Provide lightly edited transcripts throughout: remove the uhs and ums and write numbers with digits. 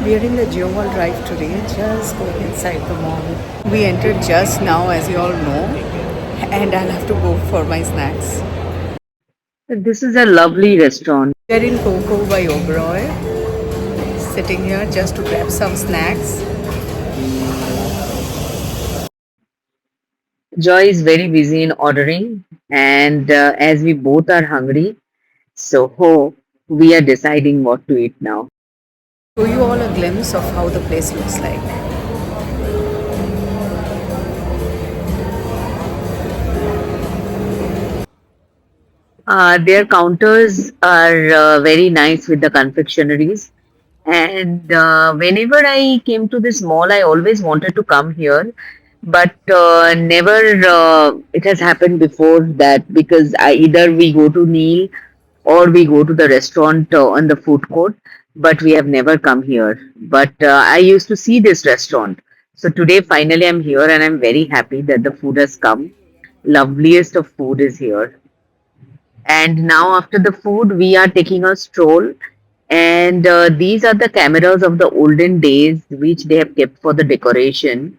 We are in the Geo Mall Drive today, just going inside the mall. We entered just now, as you all know, and I'll have to go for my snacks. This is a lovely restaurant. We are in Coco by Oberoi, sitting here just to grab some snacks. Joy is very busy in ordering, and as we both are hungry, we are deciding what to eat now. Show you all a glimpse of how the place looks like. Their counters are very nice with the confectionaries, and whenever I came to this mall, I always wanted to come here, but never it has happened before that because either we go to Neil or we go to the restaurant on the food court, but we have never come here. But I used to see this restaurant. So today, finally, I'm here and I'm very happy that the food has come. Loveliest of food is here. And now, after the food, we are taking a stroll. And these are the cameras of the olden days, which they have kept for the decoration.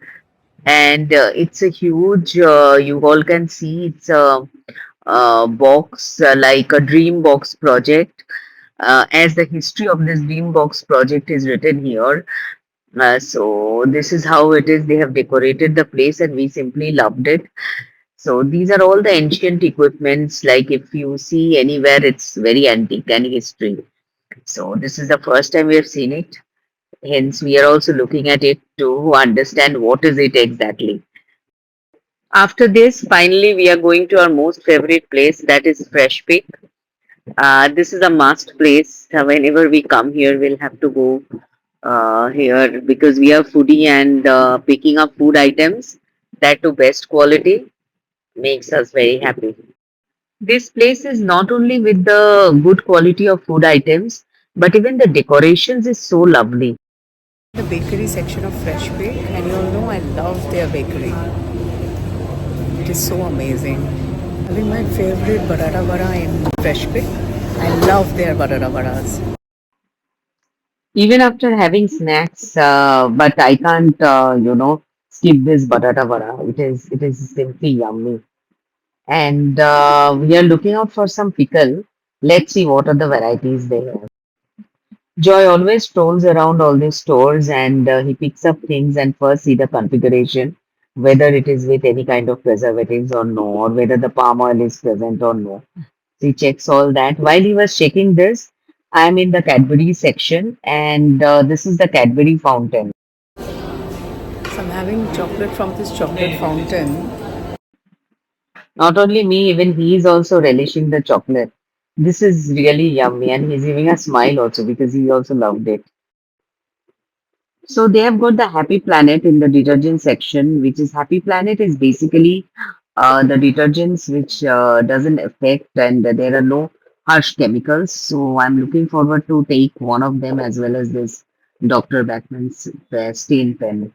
And it's a huge, you all can see it's a box, like a dream box project. As the history of this dream box project is written here. So this is how it is. They have decorated the place and we simply loved it. So these are all the ancient equipments. Like if you see anywhere, it's very antique and history. So this is the first time we have seen it. Hence, we are also looking at it to understand what is it exactly. After this, finally, we are going to our most favorite place, that is Fresh Pick. This is a must place. Whenever we come here, we'll have to go here because we are foodie and picking up food items that to best quality makes us very happy. This place is not only with the good quality of food items, but even the decorations is so lovely. The bakery section of Fresh Bake, and you all know I love their bakery. It is so amazing. I think my favorite barara vada in Fresh Bake. I love their barara vadas. Even after having snacks, but I can't, skip this batata vada. It is simply yummy. And we are looking out for some pickle. Let's see what are the varieties they have. Joy always strolls around all these stores and he picks up things and first see the configuration, whether it is with any kind of preservatives or no, or whether the palm oil is present or no. So he checks all that. While he was checking this, I'm in the Cadbury section and this is the Cadbury fountain. So I'm having chocolate from this chocolate fountain. Not only me, even he is also relishing the chocolate. This is really yummy and he's giving a smile also because he also loved it. So they have got the Happy Planet in the detergent section, which is Happy Planet is basically the detergents which doesn't affect and there are no harsh chemicals. So I'm looking forward to take one of them as well as this Dr. Beckman's stain pen,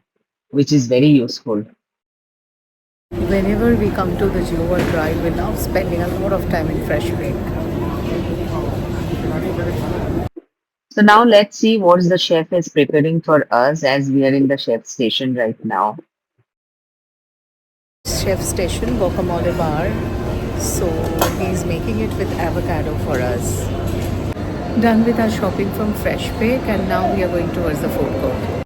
which is very useful. Whenever we come to the Jewel Drive, we love spending a lot of time in Fresh Bake. So now let's see what the chef is preparing for us as we are in the chef station right now. Chef Station guacamole bar. So he's making it with avocado for us. Done with our shopping from Fresh Bake, and now we are going towards the food court.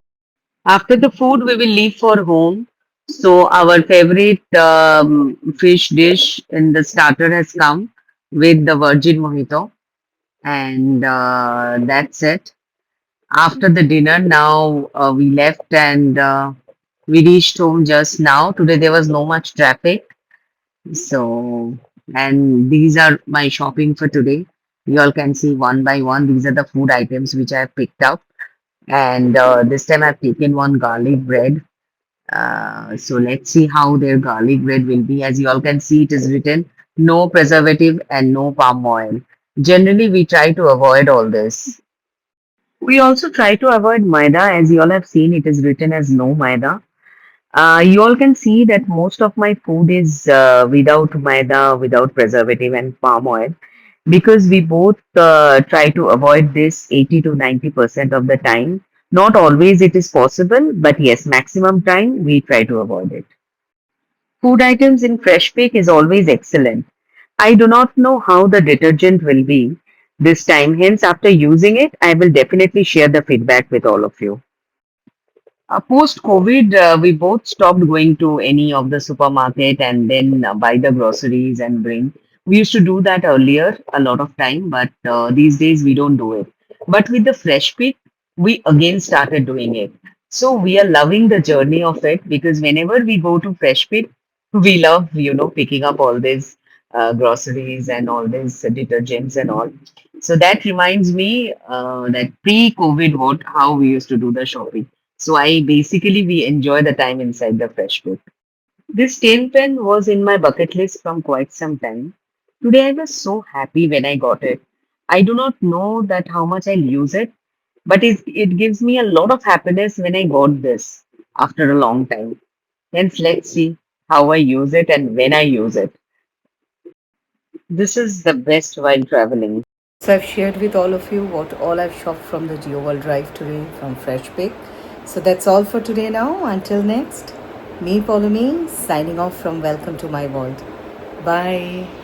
After the food, we will leave for home. So our favorite fish dish in the starter has come with the virgin mojito, and that's it. After the dinner, now we left and we reached home just now. Today there was no much traffic, so and these are my shopping for today. You all can see one by one. These are the food items which I have picked up, and this time I've taken one garlic bread. So let's see how their garlic bread will be. As you all can see, it is written no preservative and no palm oil. Generally, we try to avoid all this. We also try to avoid maida. As you all have seen, it is written as no maida. You all can see that most of my food is without maida, without preservative and palm oil because we both try to avoid this 80 to 90% of the time. Not always it is possible, but yes, maximum time we try to avoid it. Food items in Fresh Bake is always excellent. I do not know how the detergent will be this time, hence, after using it, I will definitely share the feedback with all of you. Post COVID, we both stopped going to any of the supermarket and then buy the groceries and bring. We used to do that earlier a lot of time, but these days we don't do it. But with the Fresh Pick, we again started doing it. So we are loving the journey of it because whenever we go to Fresh Pick, we love, picking up all these groceries and all these detergents and all. So that reminds me that pre-COVID, what how we used to do the shopping. So I basically we enjoy the time inside the fresh food. This tail pen was in my bucket list from quite some time. Today I was so happy when I got it. I do not know that how much I'll use it, but it gives me a lot of happiness when I got this after a long time. Hence, let's see how I use it and when I use it. This is the best while traveling. So I've shared with all of you what all I've shopped from the GeoWorld Drive today from Fresh Bake. So that's all for today now. Until next, me Pauline signing off from Welcome to My World. Bye.